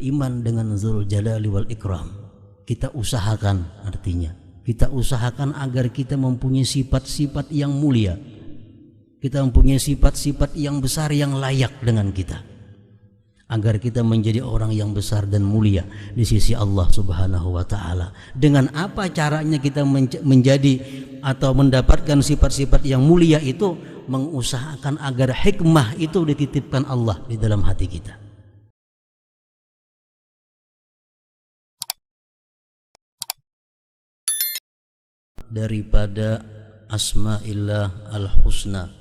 beriman dengan Dzul Jalali wal Ikram. Kita usahakan, artinya kita usahakan agar kita mempunyai sifat-sifat yang mulia. Kita mempunyai sifat-sifat yang besar yang layak dengan kita, agar kita menjadi orang yang besar dan mulia di sisi Allah Subhanahu wa taala. Dengan apa caranya kita menjadi atau mendapatkan sifat-sifat yang mulia itu? Mengusahakan agar hikmah itu dititipkan Allah di dalam hati kita. Daripada asma'illah al-husna,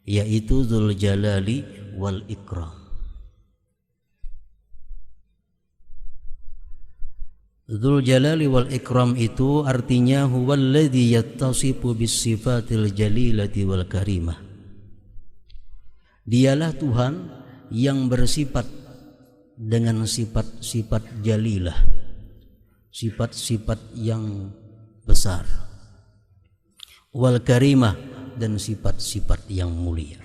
yaitu Dzul Jalali wal Ikram. Dzul Jalali wal Ikram itu artinya huwallazi yattasifu bis sifatil jalilati wal karimah. Dialah Tuhan yang bersifat dengan sifat-sifat jalilah, sifat-sifat yang besar, wal karimah, dan sifat-sifat yang mulia.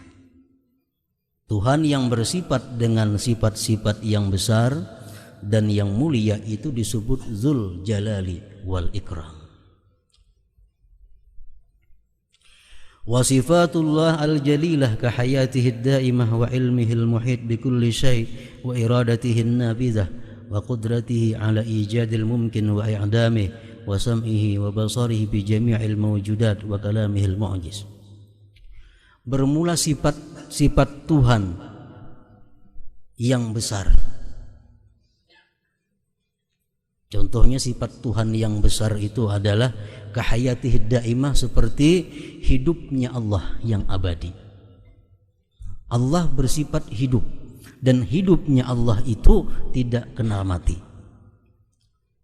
Tuhan yang bersifat dengan sifat-sifat yang besar dan yang mulia itu disebut Dzul Jalali wal Ikram. Wa sifatullah al-jalilah ka hayatihi ad-daimah wa ilmihi al-muhit bi kulli syai' wa iradatihi an-nafidhah wa qudratihi ala ijadil mumkin wa i'damihi wa sam'ihi wa basarihi bi jami'il mawjudat wa kalamihi al-mu'jiz. Bermula sifat Tuhan yang besar. Contohnya sifat Tuhan yang besar itu adalah kahayatih daimah, seperti hidupnya Allah yang abadi. Allah bersifat hidup, dan hidupnya Allah itu tidak kenal mati,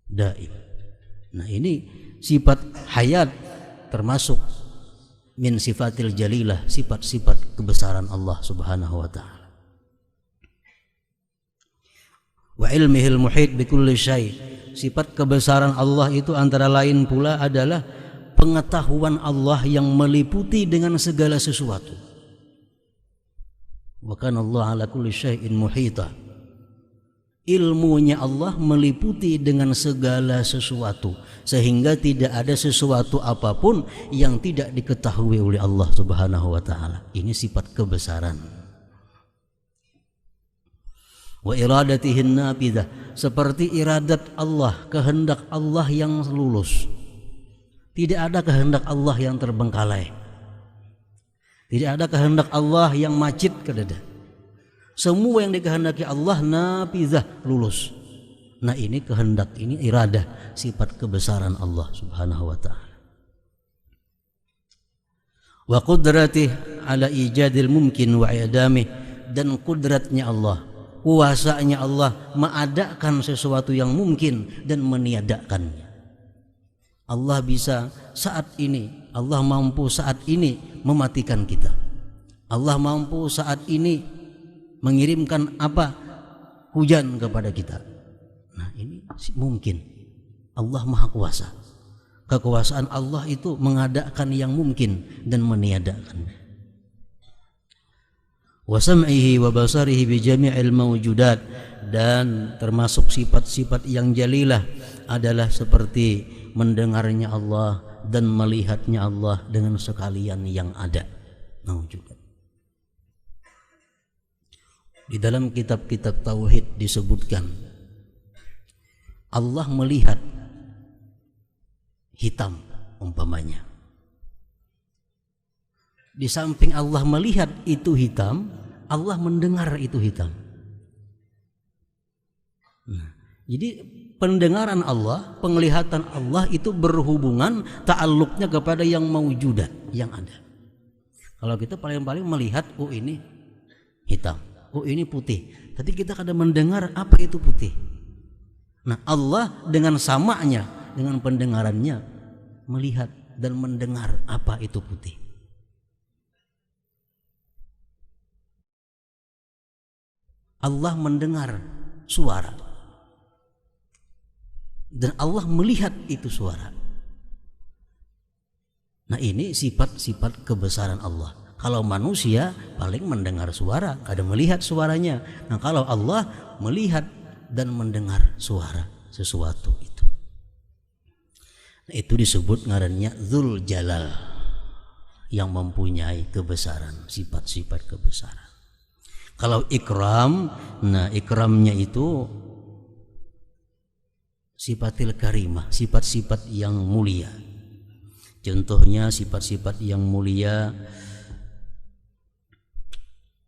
daim. Nah, ini sifat hayat termasuk min sifatil jalilah, sifat-sifat kebesaran Allah Subhanahu wa taala. Wa ilmihil muhit bi kulli syai'. Sifat kebesaran Allah itu antara lain pula adalah pengetahuan Allah yang meliputi dengan segala sesuatu. Wa kana Allah ala kulli syai'in muhita. Ilmunya Allah meliputi dengan segala sesuatu, sehingga tidak ada sesuatu apapun yang tidak diketahui oleh Allah Subhanahu wa taala. Ini sifat kebesaran. Wa iradatihin nafidah, seperti iradat Allah, kehendak Allah yang lulus. Tidak ada kehendak Allah yang terbengkalai, tidak ada kehendak Allah yang macit ke dada. Semua yang dikehendaki Allah nafidah, lulus. Nah, ini kehendak, ini iradah, sifat kebesaran Allah Subhanahu wa taala. Wa qudratih ala ijadil mumkin wa i'damih, dan kudratnya Allah, kuasanya Allah mengadakan sesuatu yang mungkin dan meniadakannya. Allah bisa saat ini, Allah mampu saat ini mematikan kita. Allah mampu saat ini mengirimkan apa? Hujan kepada kita. Nah, ini mungkin. Allah Maha Kuasa. Kekuasaan Allah itu mengadakan yang mungkin dan meniadakannya. Wa sam'ihi wa basarihi bi jami'il mawjudat, dan termasuk sifat-sifat yang jalilah adalah seperti mendengarnya Allah dan melihatnya Allah dengan sekalian yang ada. Mawjudat. Di dalam kitab-kitab tauhid disebutkan Allah melihat hitam umpamanya. Di samping Allah melihat itu hitam, Allah mendengar itu hitam. Nah, jadi pendengaran Allah, penglihatan Allah itu berhubungan ta'alluqnya kepada yang maujudat, yang ada. Kalau kita paling-paling melihat, oh ini hitam, oh ini putih. Tapi kita kadang mendengar apa itu putih. Nah, Allah dengan samanya, dengan pendengarannya melihat dan mendengar apa itu putih. Allah mendengar suara dan Allah melihat itu suara. Nah, ini sifat-sifat kebesaran Allah. Kalau manusia paling mendengar suara, kadang melihat suaranya. Nah, kalau Allah melihat dan mendengar suara sesuatu itu. Itu disebut ngarannya Dzul Jalal, yang mempunyai kebesaran, sifat-sifat kebesaran. Kalau ikram, nah ikramnya itu sifatil karimah, sifat-sifat yang mulia. Contohnya sifat-sifat yang mulia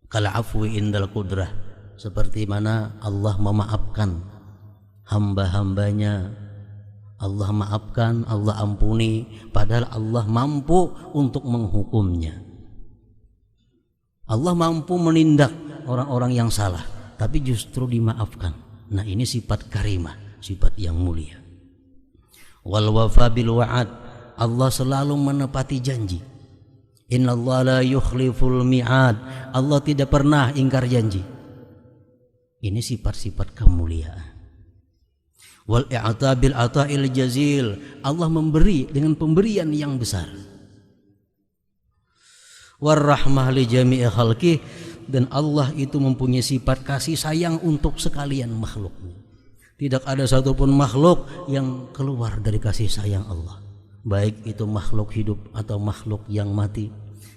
kal afwi indal qudrah, seperti mana Allah memaafkan hamba-hambanya. Allah maafkan, Allah ampuni, padahal Allah mampu untuk menghukumnya. Allah mampu menindak orang-orang yang salah, tapi justru dimaafkan. Nah, ini sifat karimah, sifat yang mulia. Wal wafa bil wa'ad, Allah selalu menepati janji. Innallaha la yukhliful mi'ad, Allah tidak pernah ingkar janji. Ini sifat-sifat kemuliaan. Wal i'ta bil ata'il jazil, Allah memberi dengan pemberian yang besar. War rahmah li jami'i khalqih, dan Allah itu mempunyai sifat kasih sayang untuk sekalian makhluknya. Tidak ada satupun makhluk yang keluar dari kasih sayang Allah, baik itu makhluk hidup atau makhluk yang mati,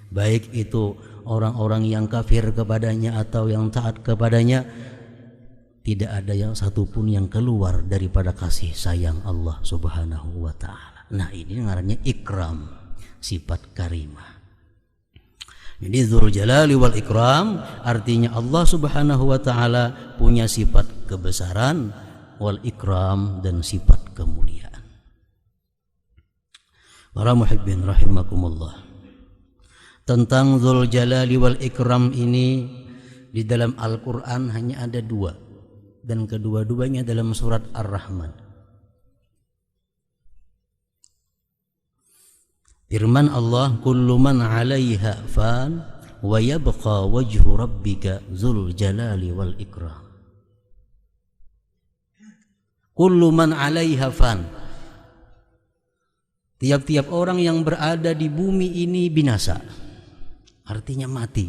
baik itu orang-orang yang kafir kepadanya atau yang taat kepadanya. Tidak ada yang satupun yang keluar daripada kasih sayang Allah Subhanahu wa ta'ala. Nah, ini ngarannya ikram, sifat karimah. Jadi Dzul Jalali wal Ikram artinya Allah Subhanahu wa ta'ala punya sifat kebesaran, wal ikram, dan sifat kemuliaan. Para muhibbin rahimakumullah, tentang Dzul Jalali wal Ikram ini di dalam Al-Quran hanya ada dua, dan kedua-duanya dalam surat Ar-Rahman. Firman Allah, kullu man 'alaiha fan wa yabqa wajhu rabbika dzul jalali wal ikram. Kullu man 'alaiha fan, tiap-tiap orang yang berada di bumi ini binasa, artinya mati.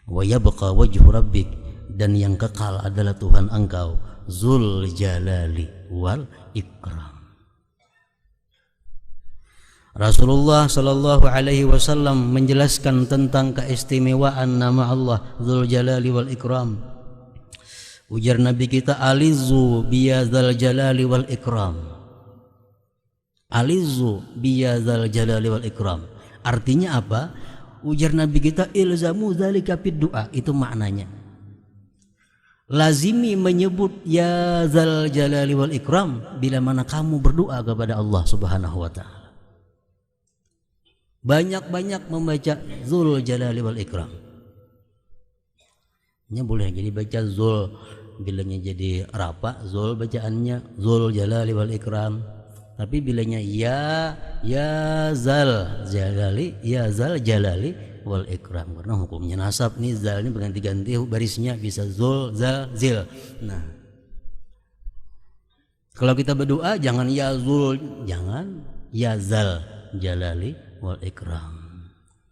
Wa yabqa wajhu rabbik, dan yang kekal adalah Tuhan engkau, Dzul Jalali wal Ikram. Rasulullah sallallahu alaihi wasallam menjelaskan tentang keistimewaan nama Allah Dzul Jalali wal Ikram. Ujar Nabi kita, alizu biyadzal jalali wal ikram. Alizu biyadzal jalali wal ikram. Artinya apa? Ujar Nabi kita, ilzamu dzalika fid du'a. Itu maknanya. Lazimi menyebut ya zal jalali wal ikram bila mana kamu berdoa kepada Allah Subhanahu wa ta'ala. Banyak-banyak membaca Dzul Jalali wal Ikram. Ini boleh jadi baca Zul, bilanya jadi rapat, Zul bacaannya Dzul Jalali wal Ikram. Tapi bilanya ya zal jalali, ya zal jalali wal ikram, karena hukumnya nasab nih, zal ini berganti-ganti barisnya, bisa zul, zal, zil. Nah, kalau kita berdoa jangan ya zul, jangan ya zal jalali wal ikram,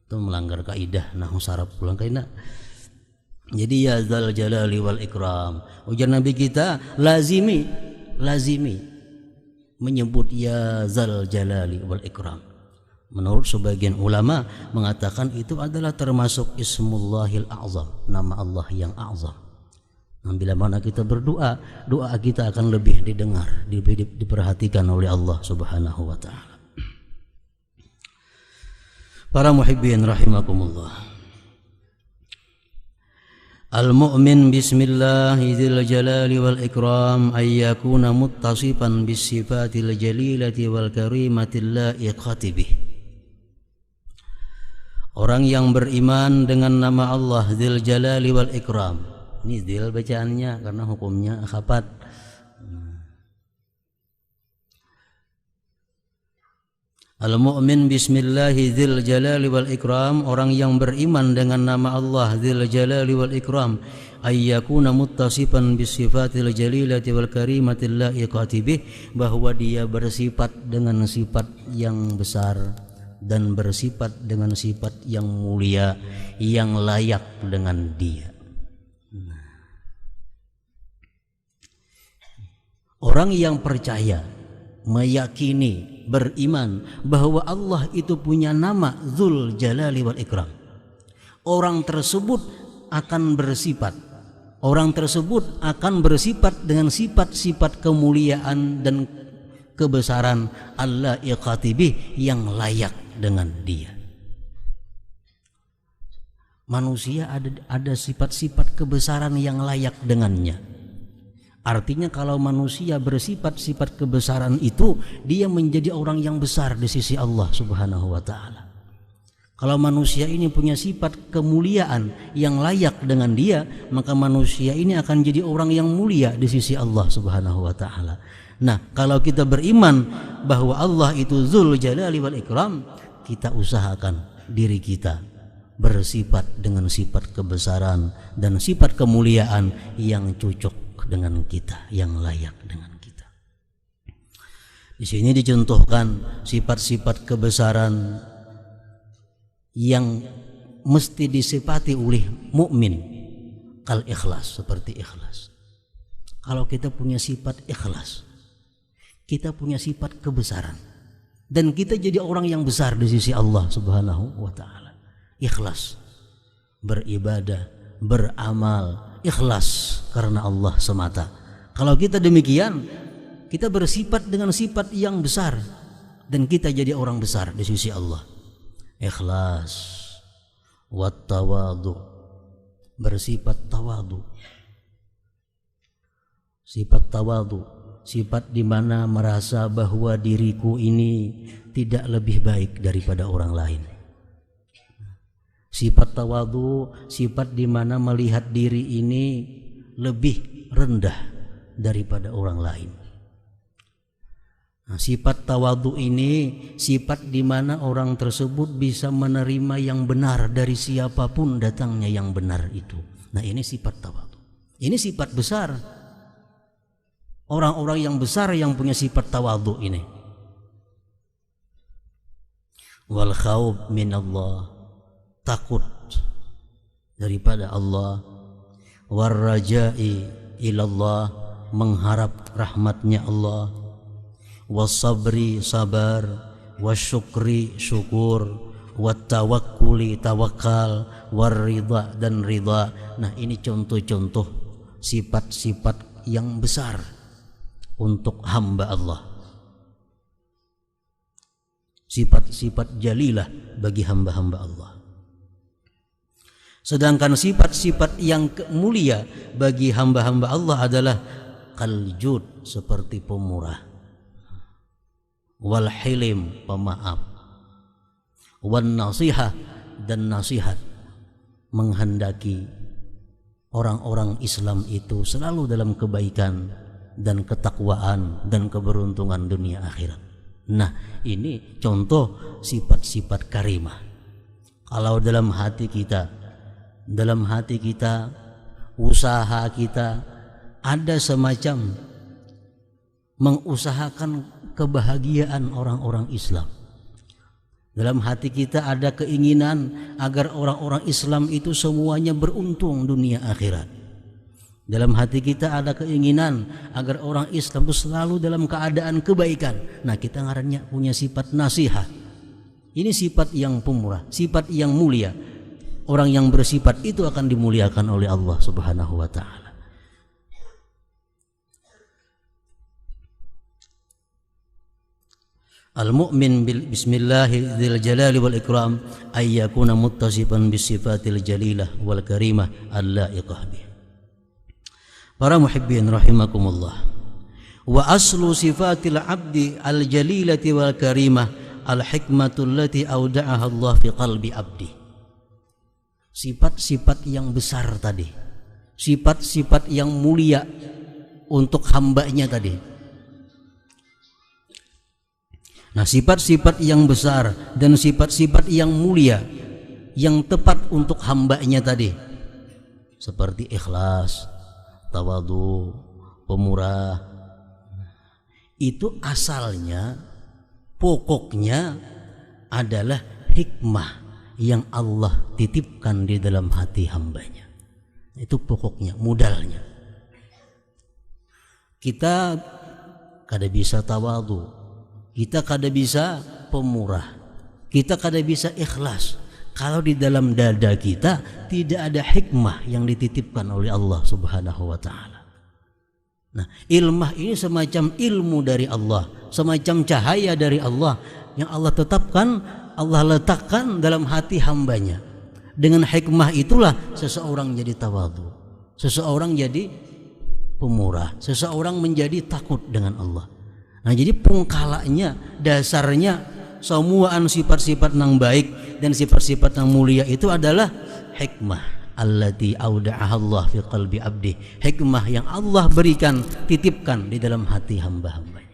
itu melanggar kaidah nahwu saraf, pulang kaidah. Jadi ya zal jalali wal ikram, ujar Nabi kita, lazimi menyebut ya zal jalali wal ikram. Menurut sebagian ulama mengatakan itu adalah termasuk Ismullahil A'zam, nama Allah yang a'zam. Nah, bila mana kita berdoa, doa kita akan lebih didengar, diperhatikan oleh Allah Subhanahu wa ta'ala. Para muhibbin rahimakumullah, al-mu'min bismillahil jalali wal ikram ayyakuna muttasifan bis sifatil jalilati wal karimatil laiqati bih. Orang yang beriman dengan nama Allah Dzul Jalali wal Ikram. Ini dzil bacaannya karena hukumnya khafat. Al-mu'min bismillahi dzil jalali wal ikram, orang yang beriman dengan nama Allah Dzul Jalali wal Ikram, ayyakuna muttasifan bis sifatil jalilati wal karimatil laiqati bih, bahwa dia bersifat dengan sifat yang besar dan bersifat dengan sifat yang mulia yang layak dengan dia. Orang yang percaya, meyakini, beriman bahwa Allah itu punya nama Dzul Jalali wal Ikram, orang tersebut akan bersifat dengan sifat-sifat kemuliaan dan kebesaran al-laiqati bih, yang layak dengan dia. Manusia ada sifat-sifat kebesaran yang layak dengannya. Artinya kalau manusia bersifat-sifat kebesaran itu, dia menjadi orang yang besar di sisi Allah Subhanahu wa taala. Kalau manusia ini punya sifat kemuliaan yang layak dengan dia, maka manusia ini akan jadi orang yang mulia di sisi Allah Subhanahu wa taala. Nah, kalau kita beriman bahwa Allah itu Dzul Jalali wal Ikram, kita usahakan diri kita bersifat dengan sifat kebesaran dan sifat kemuliaan yang cocok dengan kita, yang layak dengan kita. Di sini dicontohkan sifat-sifat kebesaran yang mesti disifati oleh mukmin, kal ikhlas, seperti ikhlas. Kalau kita punya sifat ikhlas, kita punya sifat kebesaran, dan kita jadi orang yang besar di sisi Allah Subhanahu wa taala. Ikhlas beribadah, beramal, ikhlas karena Allah semata. Kalau kita demikian, kita bersifat dengan sifat yang besar dan kita jadi orang besar di sisi Allah. Ikhlas wat tawadu, bersifat tawadu. Sifat tawadu, sifat di mana merasa bahwa diriku ini tidak lebih baik daripada orang lain. Sifat tawadu, sifat di mana melihat diri ini lebih rendah daripada orang lain. Nah, sifat tawadu ini sifat di mana orang tersebut bisa menerima yang benar dari siapapun datangnya yang benar itu. Nah, ini sifat tawadu. Ini sifat besar. Orang-orang yang besar yang punya sifat tawadu ini. Wal khauf minallah, takut daripada Allah. War raja'i ilallah, mengharap rahmatnya Allah. Wasabri, sabar. Wasyukri, syukur. Wattawakkuli, tawakal. Warridha, dan ridha. Nah, ini contoh-contoh sifat-sifat yang besar untuk hamba Allah. Sifat-sifat jalilah bagi hamba-hamba Allah. Sedangkan sifat-sifat yang mulia bagi hamba-hamba Allah adalah kaljud, seperti pemurah, wal hilim, pemaaf, wan nasihah, dan nasihat, menghendaki orang-orang Islam itu selalu dalam kebaikan dan ketakwaan dan keberuntungan dunia akhirat. Nah, ini contoh sifat-sifat karimah. Kalau dalam hati kita, usaha kita ada semacam mengusahakan kebahagiaan orang-orang Islam. Dalam hati kita ada keinginan agar orang-orang Islam itu semuanya beruntung dunia akhirat. Dalam hati kita ada keinginan agar orang Islam itu selalu dalam keadaan kebaikan. Nah, kita ngarannya punya sifat nasihat. Ini sifat yang pemurah, sifat yang mulia. Orang yang bersifat itu akan dimuliakan oleh Allah Subhanahu wa taala. Al-mu'min bismillahi dzil jalali wal ikram ay yakuna muttasifan bisifatil jalilah wal karimah al-laiqah bih. Para muhibbin rahimakumullah. Wa aslu sifatil abdi al-jalilati wal karimah al-hikmatul lati auda'aha Allah fi qalbi abdi. Sifat-sifat yang besar tadi, sifat-sifat yang mulia untuk hambanya tadi. Nah, sifat-sifat yang besar dan sifat-sifat yang mulia yang tepat untuk hambanya tadi, seperti ikhlas, tawadu, pemurah, itu asalnya, pokoknya adalah hikmah yang Allah titipkan di dalam hati hambanya. Itu pokoknya, modalnya. Kita kada bisa tawadhu, kita kada bisa pemurah, kita kada bisa ikhlas kalau di dalam dada kita tidak ada hikmah yang dititipkan oleh Allah Subhanahu wa taala. Nah, ilmah ini semacam ilmu dari Allah, semacam cahaya dari Allah yang Allah tetapkan, Allah letakkan dalam hati hambanya. Dengan hikmah itulah seseorang jadi tawadhu, seseorang jadi pemurah, seseorang menjadi takut dengan Allah. Nah, jadi pungkalanya, dasarnya semuaan sifat-sifat yang baik dan sifat-sifat yang mulia itu adalah hikmah allati auda'aha Allah fi qalbi abdi, hikmah yang Allah berikan, titipkan di dalam hati hamba-hambanya.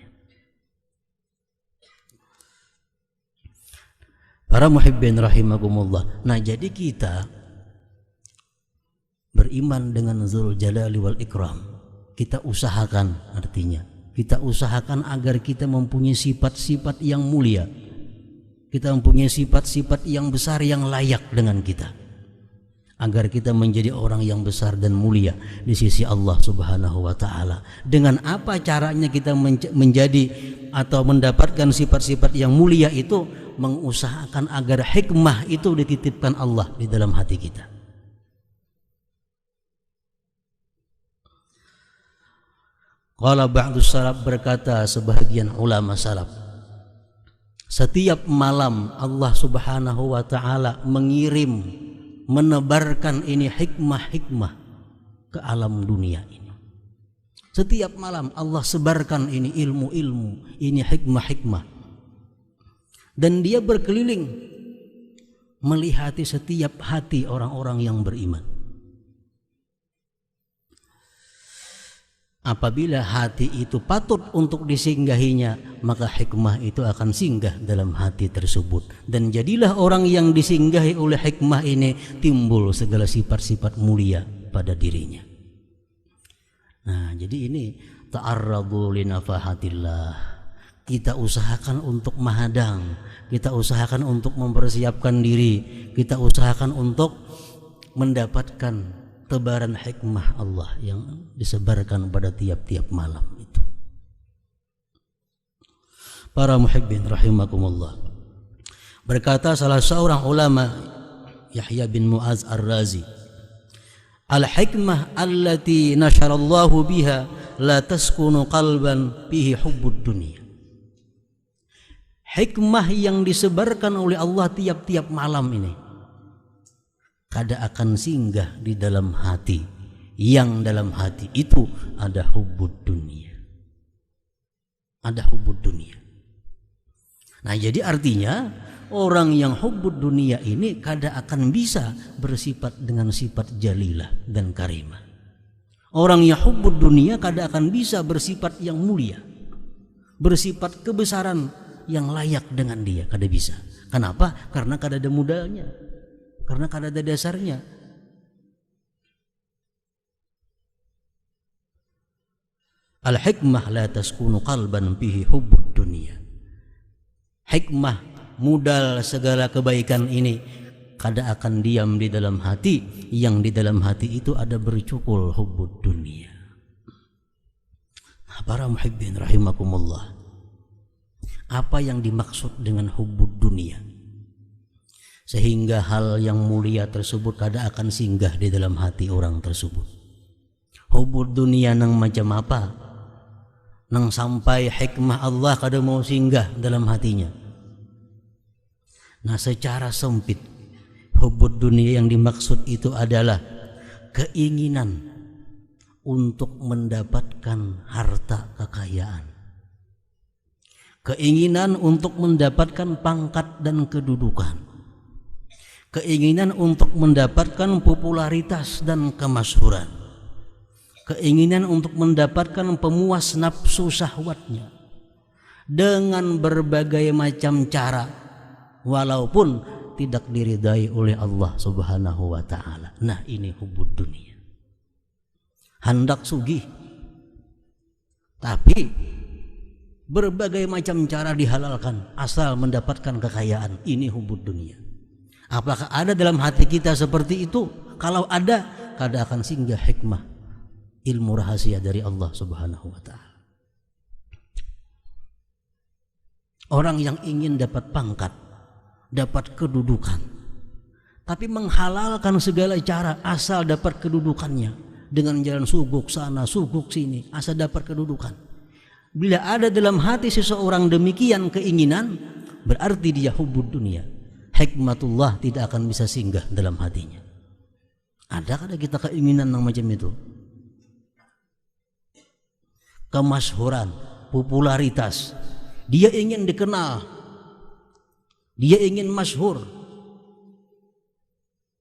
Para muhibbin rahimakumullah. Nah, jadi kita beriman dengan Dzul Jalali wal Ikram. Kita usahakan, artinya kita usahakan agar kita mempunyai sifat-sifat yang mulia. Kita mempunyai sifat-sifat yang besar yang layak dengan kita, agar kita menjadi orang yang besar dan mulia di sisi Allah Subhanahu wa taala. Dengan apa caranya kita menjadi atau mendapatkan sifat-sifat yang mulia itu? Mengusahakan agar hikmah itu dititipkan Allah di dalam hati kita. Qala ba'du salaf, berkata sebahagian ulama salaf, setiap malam Allah Subhanahu wa taala mengirim, menebarkan ini hikmah-hikmah ke alam dunia ini. Setiap malam Allah sebarkan ini ilmu-ilmu, ini hikmah-hikmah. Dan dia berkeliling melihati setiap hati orang-orang yang beriman. Apabila hati itu patut untuk disinggahinya, maka hikmah itu akan singgah dalam hati tersebut. Dan jadilah orang yang disinggahi oleh hikmah ini timbul segala sifat-sifat mulia pada dirinya. Nah, jadi ini ta'arradu li nafahatillah. Kita usahakan untuk menghadang, kita usahakan untuk mempersiapkan diri, kita usahakan untuk mendapatkan tebaran hikmah Allah yang disebarkan pada tiap-tiap malam itu. Para muhibbin rahimakumullah. Berkata salah seorang ulama, Yahya bin Mu'az Ar-Razi, al-hikmah allati nasyarallahu biha la taskunu qalban fihi hubbud dunya. Hikmah yang disebarkan oleh Allah tiap-tiap malam ini kada akan singgah di dalam hati yang dalam hati itu ada hubbud dunia. Ada hubbud dunia. Nah, jadi artinya orang yang hubbud dunia ini kada akan bisa bersifat dengan sifat jalilah dan karimah. Orang yang hubbud dunia kada akan bisa bersifat yang mulia, bersifat kebesaran yang layak dengan dia, kada bisa. Kenapa? Karena kada ada modalnya, karena kada ada dasarnya. Al-hikmah la taskunu qalban bihi hubbud dunia. Hikmah, modal segala kebaikan ini kada akan diam di dalam hati yang di dalam hati itu ada bercukul hubbud dunia. Para muhibbin rahimakumullah, apa yang dimaksud dengan hubbud dunia? Sehingga hal yang mulia tersebut kada akan singgah di dalam hati orang tersebut. Hubbud dunia nang macam apa? Nang sampai hikmah Allah kada mau singgah dalam hatinya. Nah, secara sempit, hubbud dunia yang dimaksud itu adalah keinginan untuk mendapatkan harta kekayaan, keinginan untuk mendapatkan pangkat dan kedudukan, keinginan untuk mendapatkan popularitas dan kemasyhuran, keinginan untuk mendapatkan pemuas nafsu syahwatnya dengan berbagai macam cara, walaupun tidak diridai oleh Allah Subhanahu wa taala. Nah, ini hubbud dunia. Hendak sugih, tapi berbagai macam cara dihalalkan asal mendapatkan kekayaan. Ini hubbud dunia. Apakah ada dalam hati kita seperti itu? Kalau ada, kada akan singgah hikmah ilmu rahasia dari Allah Subhanahu wa taala. Orang yang ingin dapat pangkat, dapat kedudukan, tapi menghalalkan segala cara asal dapat kedudukannya, dengan jalan suguk sana, suguk sini, asal dapat kedudukan. Bila ada dalam hati seseorang demikian keinginan, berarti dia hubbud dunia. Hikmatullah tidak akan bisa singgah dalam hatinya. Ada kita keinginan yang macam itu? Kemasyhuran, popularitas. Dia ingin dikenal, dia ingin masyhur.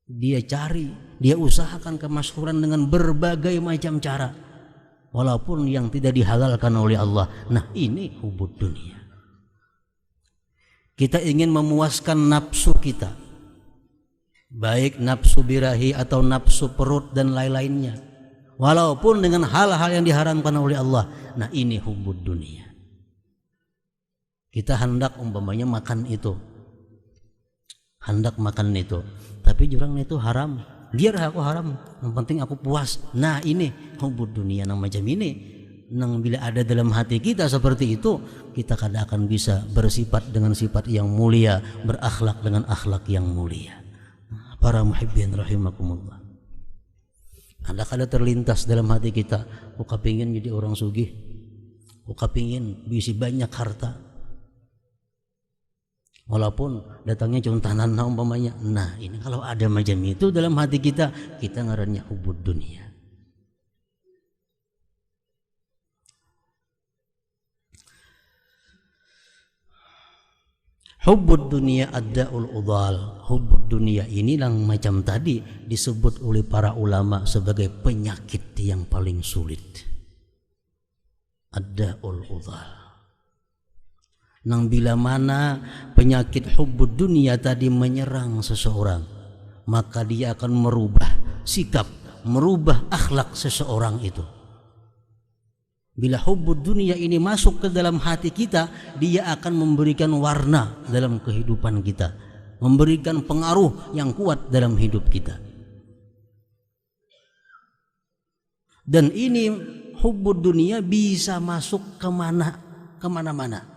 Dia cari, dia usahakan kemasyhuran dengan berbagai macam cara, walaupun yang tidak dihalalkan oleh Allah. Nah, ini hubbud dunia. Kita ingin memuaskan nafsu kita, baik nafsu birahi atau nafsu perut dan lain-lainnya, walaupun dengan hal-hal yang diharamkan oleh Allah. Nah, ini hubbud dunia. Kita hendak umpamanya makan itu, hendak makan itu, tapi jurang itu haram. Biar aku haram, yang penting aku puas. Nah, ini hubbud dunia yang macam ini. Nang bila ada dalam hati kita seperti itu, kita kadang akan bisa bersifat dengan sifat yang mulia, berakhlak dengan akhlak yang mulia. Para muhibbin rahimakumullah. Ada terlintas dalam hati kita, aku kepingin jadi orang sugih, aku kepingin bisa banyak harta, walaupun datangnya cuma tanan umpamanya. Nah, ini kalau ada macam itu dalam hati kita, kita ngarannya hubbud dunia. Hubbud dunia ad-da'ul udhal. Hubbud dunia ini yang macam tadi disebut oleh para ulama sebagai penyakit yang paling sulit. Ad-da'ul udhal. Nang bila mana penyakit hubbud dunia tadi menyerang seseorang, maka dia akan merubah sikap, merubah akhlak seseorang itu. Bila hubbud dunia ini masuk ke dalam hati kita, dia akan memberikan warna dalam kehidupan kita, memberikan pengaruh yang kuat dalam hidup kita. Dan ini hubbud dunia bisa masuk kemana-mana.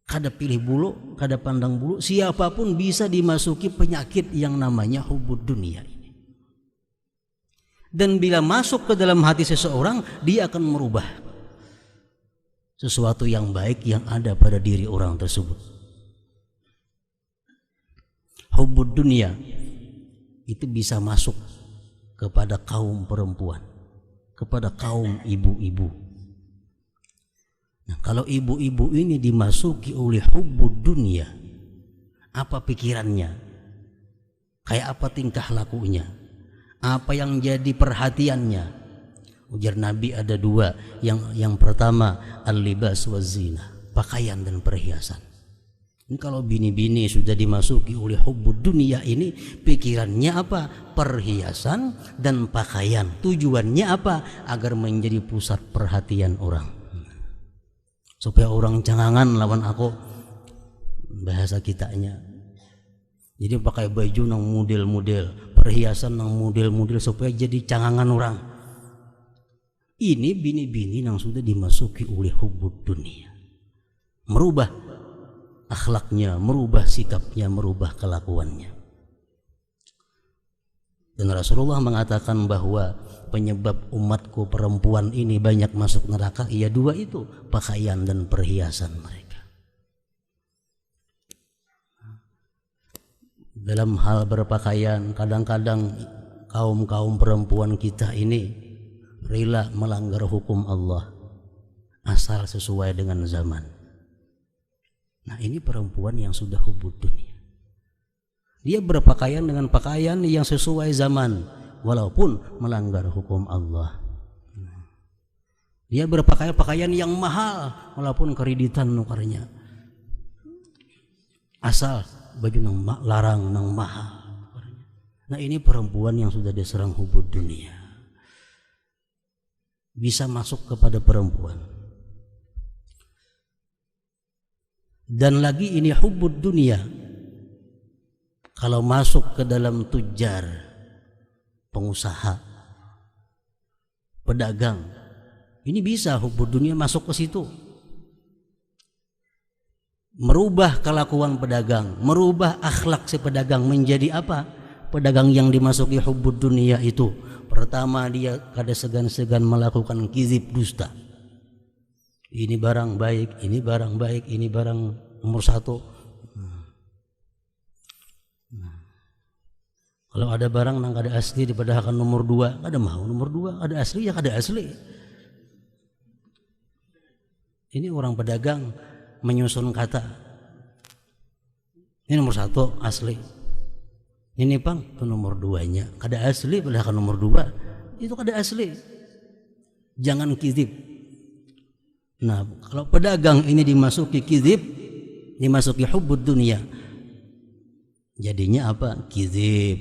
Kada pilih bulu, kada pandang bulu, siapapun bisa dimasuki penyakit yang namanya hubbud dunia ini. Dan bila masuk ke dalam hati seseorang, dia akan merubah sesuatu yang baik yang ada pada diri orang tersebut. Hubbud dunia itu bisa masuk kepada kaum perempuan, kepada kaum ibu-ibu. Nah, kalau ibu-ibu ini dimasuki oleh hubbud dunia, apa pikirannya? Kayak apa tingkah lakunya? Apa yang jadi perhatiannya? Ujar Nabi ada dua. Yang pertama al-libas wa zina, pakaian dan perhiasan. Ini kalau bini-bini sudah dimasuki oleh hubbud dunia ini, pikirannya apa? Perhiasan dan pakaian. Tujuannya apa? Agar menjadi pusat perhatian orang, supaya orang cangangan lawan aku, bahasa kitanya. Jadi pakai baju nang model-model, perhiasan nang model-model, supaya jadi cangangan orang. Ini bini-bini yang sudah dimasuki oleh hubbud dunia, merubah akhlaknya, merubah sikapnya, merubah kelakuannya. Dan Rasulullah mengatakan bahwa penyebab umatku perempuan ini banyak masuk neraka, ia dua itu, pakaian dan perhiasan mereka. Dalam hal berpakaian, kadang-kadang kaum perempuan kita ini rela melanggar hukum Allah asal sesuai dengan zaman. Nah, ini perempuan yang sudah hubbud dunia. Dia berpakaian dengan pakaian yang sesuai zaman walaupun melanggar hukum Allah. Dia berpakaian pakaian yang mahal walaupun kreditan nukarnya, asal baju nang larang nang mahal. Nah, ini perempuan yang sudah diserang hubbud dunia, bisa masuk kepada perempuan. Dan lagi ini hubbud dunia kalau masuk ke dalam tujar, pengusaha, pedagang, ini bisa hubbud dunia masuk ke situ. merubah kelakuan pedagang, merubah akhlak si pedagang menjadi apa? Pedagang yang dimasuki hubbud dunia itu, pertama dia kada segan-segan melakukan kizib, dusta. Ini barang baik, ini barang baik, ini barang nomor satu. Kalau ada barang nang kada asli dipadahkan nomor dua, kada mau nomor dua, ada asli ya kada asli. Ini orang pedagang menyusun kata. Ini nomor satu asli. Ini pang itu nomor duanya, kada asli padahkan nomor dua, itu kada asli. Jangan kizib. Nah, kalau pedagang ini dimasuki kizib, dimasuki hubbud dunia, jadinya apa? Kizib,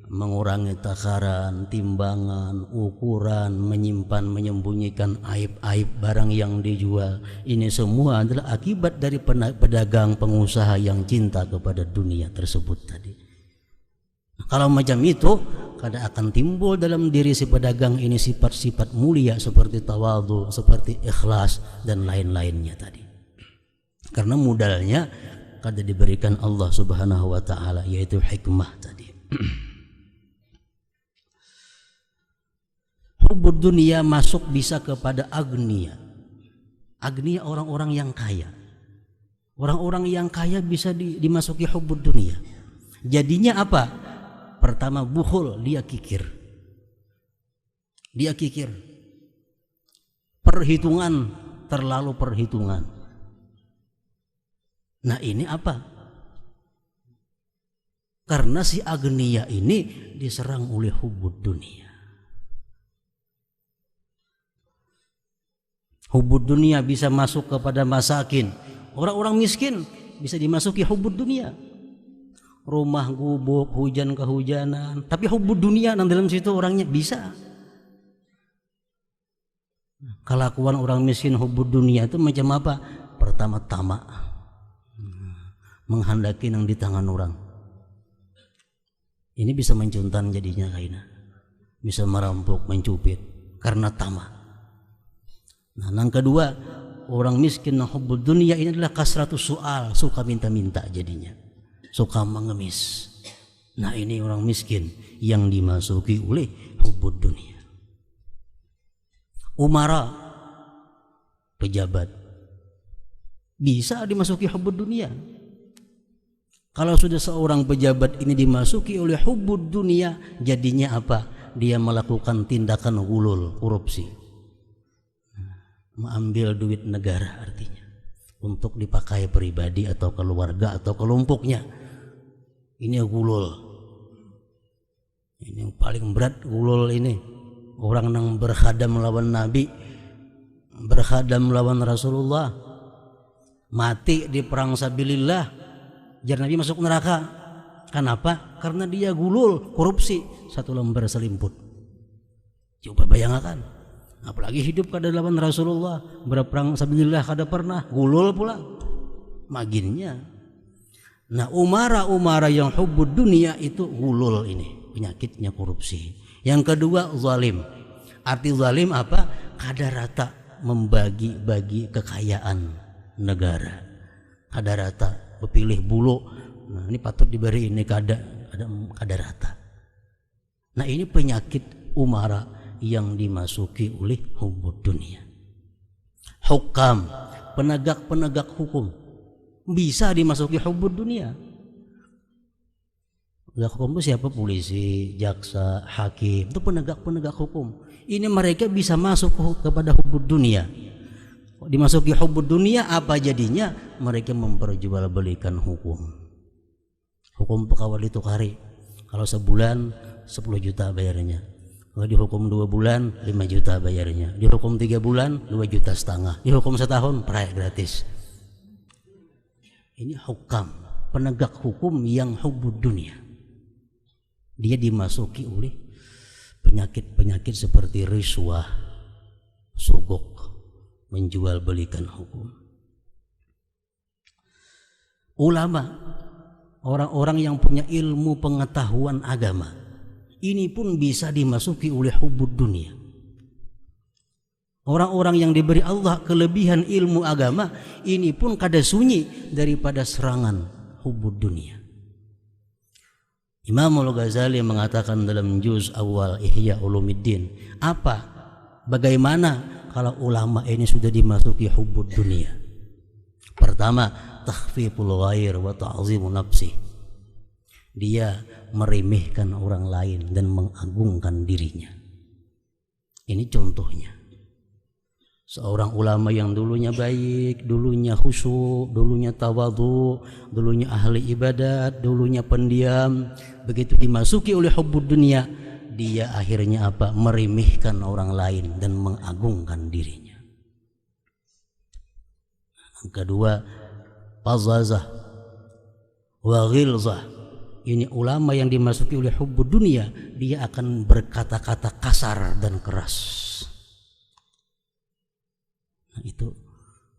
mengurangi takaran, timbangan, ukuran, menyimpan, menyembunyikan aib-aib barang yang dijual. Ini semua adalah akibat dari pedagang pengusaha yang cinta kepada dunia tersebut tadi. Kalau macam itu, kada akan timbul dalam diri si pedagang ini sifat-sifat mulia seperti tawadhu, seperti ikhlas dan lain-lainnya tadi. Karena modalnya kada diberikan Allah Subhanahu wa taala, yaitu hikmah tadi. Hubbud dunia masuk bisa kepada agniya. Agniya orang-orang yang kaya. Orang-orang yang kaya bisa dimasuki hubbud dunia. Jadinya apa? Pertama bukhul, dia kikir. Dia kikir. Perhitungan, terlalu perhitungan. Nah ini apa? Karena si agniya ini diserang oleh hubbud dunia. Hubbud dunia bisa masuk kepada masakin. Orang-orang miskin bisa dimasuki hubbud dunia. Rumah gubuk, hujan kehujanan, tapi hubbud dunia nang dalam situ orangnya bisa. Kelakuan orang miskin hubbud dunia itu macam apa? Pertama tamak, menghendaki nang di tangan orang. Ini bisa mencuntan jadinya kaina, bisa merampok, mencupit karena tamak. Nah, yang kedua, orang miskin nang hubbud dunia ini adalah kasratus soal, suka minta-minta jadinya. Suka mengemis. Nah ini orang miskin yang dimasuki oleh hubbud dunia. Umara, pejabat, bisa dimasuki hubbud dunia. Kalau sudah seorang pejabat ini dimasuki oleh hubbud dunia, jadinya apa? Dia melakukan tindakan gulul, korupsi, mengambil duit negara artinya untuk dipakai pribadi atau keluarga atau kelompoknya. Ini gulul. Ini yang paling berat gulul ini. Orang yang berkhadam melawan Nabi, berkhadam melawan Rasulullah, mati di perang sabilillah, jar Nabi masuk neraka. Kenapa? Karena dia gulul, korupsi, satu lembar selimput. Coba bayangkan. Apalagi hidup kada lawan Rasulullah, berperang sabilillah kada pernah, gulul pula. Maginnya. Nah umara yang hubbud dunia itu gulul ini, penyakitnya korupsi. Yang kedua zalim. Arti zalim apa? Kada rata membagi-bagi kekayaan negara. Kada rata, berpilih bulu. Nah ini patut diberi, ini kada rata. Nah ini penyakit umara yang dimasuki oleh hubbud dunia. Hukam, penegak-penegak hukum bisa dimasuki hubbud dunia. Penegak hukum itu siapa? Polisi, jaksa, hakim, itu penegak-penegak hukum. Ini mereka bisa masuk kepada hubbud dunia. Dimasuki hubbud dunia apa jadinya? Mereka memperjualbelikan hukum. Hukum pekawal ditukari. Kalau sebulan 10 juta bayarnya. Kalau dihukum 2 bulan 5 juta bayarnya. Dihukum 3 bulan 2,5 juta. Dihukum setahun prayak gratis. Ini hukam, penegak hukum yang hubbud dunia. Dia dimasuki oleh penyakit-penyakit seperti riswah, sogok, menjual belikan hukum. Ulama, orang-orang yang punya ilmu pengetahuan agama, ini pun bisa dimasuki oleh hubbud dunia. Orang-orang yang diberi Allah kelebihan ilmu agama ini pun kada sunyi daripada serangan hubud dunia. Imam Al-Ghazali mengatakan dalam juz awal Ihya Ulumuddin, bagaimana kalau ulama ini sudah dimasuki hubud dunia? Pertama, takhfiful ghair wa ta'zimu nafsi. Dia meremehkan orang lain dan mengagungkan dirinya. Ini contohnya. Seorang ulama yang dulunya baik, dulunya khusyuk, dulunya tawadhu, dulunya ahli ibadat, dulunya pendiam, begitu dimasuki oleh hubbud dunia, dia akhirnya meremehkan orang lain dan mengagungkan dirinya. Yang kedua, fazazah wa ghilzah. Ini ulama yang dimasuki oleh hubbud dunia, dia akan berkata-kata kasar dan keras. Nah, itu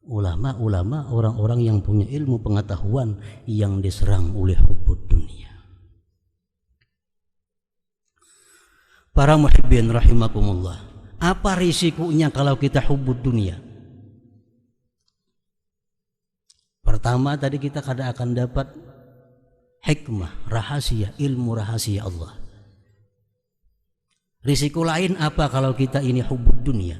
ulama-ulama, orang-orang yang punya ilmu pengetahuan yang diserang oleh hubbud dunia. Para muhibbin rahimakumullah, apa risikonya kalau kita hubbud dunia? Pertama, tadi kita kada akan dapat hikmah, rahasia, ilmu rahasia Allah. Risiko lain apa kalau kita ini hubbud dunia?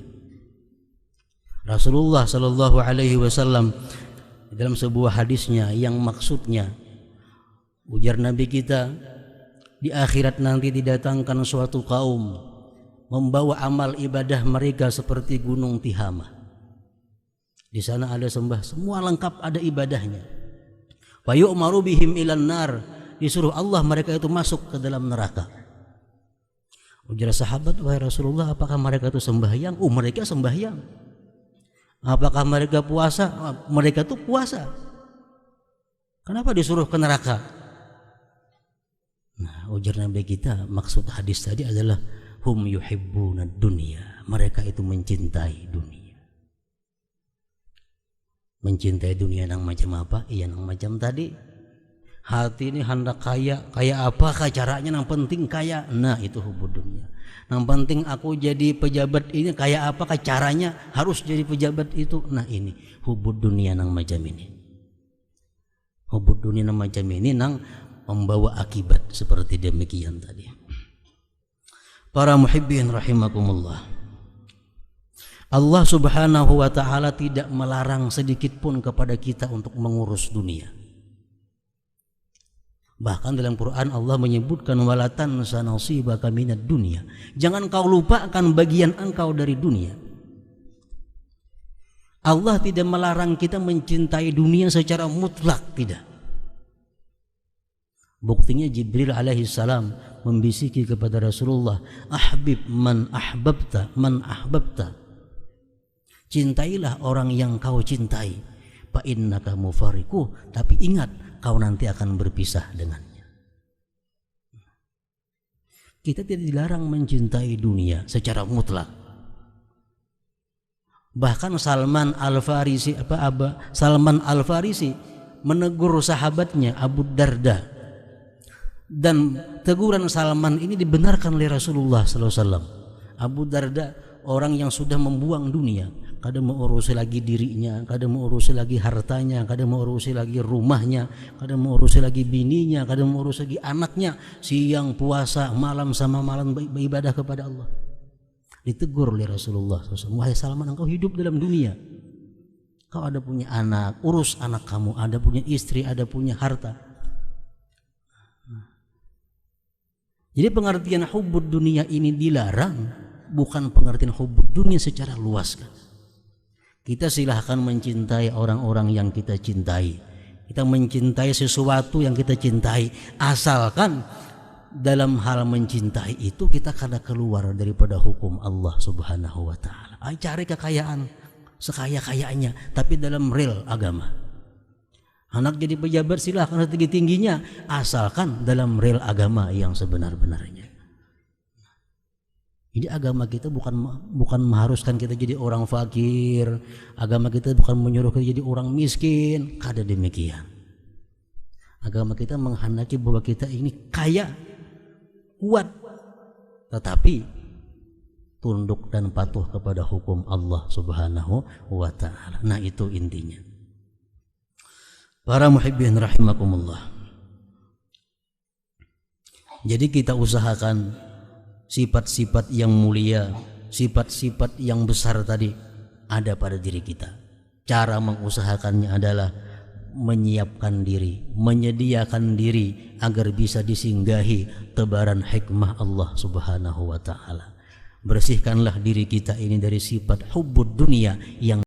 Rasulullah Shallallahu Alaihi Wasallam dalam sebuah hadisnya yang maksudnya, ujar Nabi kita, di akhirat nanti didatangkan suatu kaum membawa amal ibadah mereka seperti gunung Tihama. Di sana ada sembah, semua lengkap, ada ibadahnya. Wa yu'maru bihim ilan nar, disuruh Allah mereka itu masuk ke dalam neraka. Ujar sahabat, wahai Rasulullah, apakah mereka itu sembahyang? Mereka sembahyang. Apakah mereka puasa? Mereka itu puasa. Kenapa disuruh ke neraka? Nah, ujar Nabi kita, maksud hadis tadi adalah hum yuhibbuna dunya, mereka itu mencintai dunia. Mencintai dunia yang macam apa? Iya, yang macam tadi. Hati ini hendak kaya, kaya apakah caranya? Yang penting kaya. Nah, itu hubbud dunia. Yang penting aku jadi pejabat ini, kaya apakah caranya? Harus jadi pejabat itu. Nah, ini hubbud dunia yang macam ini. Hubbud dunia yang macam ini yang membawa akibat seperti demikian tadi. Para muhibbin rahimakumullah, Allah Subhanahu wa ta'ala tidak melarang sedikit pun kepada kita untuk mengurus dunia. Bahkan dalam Quran Allah menyebutkan wala tansa nasibaka minad dunya. Jangan kau lupakan bagian engkau dari dunia. Allah tidak melarang kita mencintai dunia secara mutlak, tidak. Buktinya Jibril alaihi salam membisiki kepada Rasulullah, ahbib man ahbabta man ahbabta. Cintailah orang yang kau cintai, fa innaka mufariquh, tapi ingat kau nanti akan berpisah dengannya. Kita tidak dilarang mencintai dunia secara mutlak. Bahkan Salman Al-Farisi menegur sahabatnya Abu Darda, dan teguran Salman ini dibenarkan oleh Rasulullah SAW. Abu Darda orang yang sudah membuang dunia, kada mau urusi lagi dirinya, kada mau urusi lagi hartanya, kada mau urusi lagi rumahnya, kada mau urusi lagi bininya, kada mau urusi lagi anaknya. Siang puasa, malam sama malam beribadah kepada Allah. Ditegur oleh Rasulullah SAW, wahai Salman, engkau hidup dalam dunia, kau ada punya anak, urus anak kamu, ada punya istri, ada punya harta. Jadi pengertian hubbud dunia ini dilarang, bukan pengertian hubbud dunia secara luas kan. Kita silahkan mencintai orang-orang yang kita cintai, kita mencintai sesuatu yang kita cintai, asalkan dalam hal mencintai itu kita kada keluar daripada hukum Allah Subhanahu wa ta'ala. Cari kekayaan sekaya-kayanya, tapi dalam real agama. Anak jadi pejabat silahkan setinggi-tingginya, asalkan dalam real agama yang sebenar-benarnya. Jadi agama kita bukan mengharuskan kita jadi orang fakir. Agama kita bukan menyuruh kita jadi orang miskin. Kada demikian. Agama kita menghendaki bahwa kita ini kaya, kuat, tetapi tunduk dan patuh kepada hukum Allah Subhanahu wa ta'ala. Nah, itu intinya. Para muhibbin rahimakumullah. Jadi kita usahakan sifat-sifat yang mulia, sifat-sifat yang besar tadi ada pada diri kita. Cara mengusahakannya adalah menyiapkan diri, menyediakan diri agar bisa disinggahi tebaran hikmah Allah Subhanahu wa ta'ala. Bersihkanlah diri kita ini dari sifat hubbud dunia yang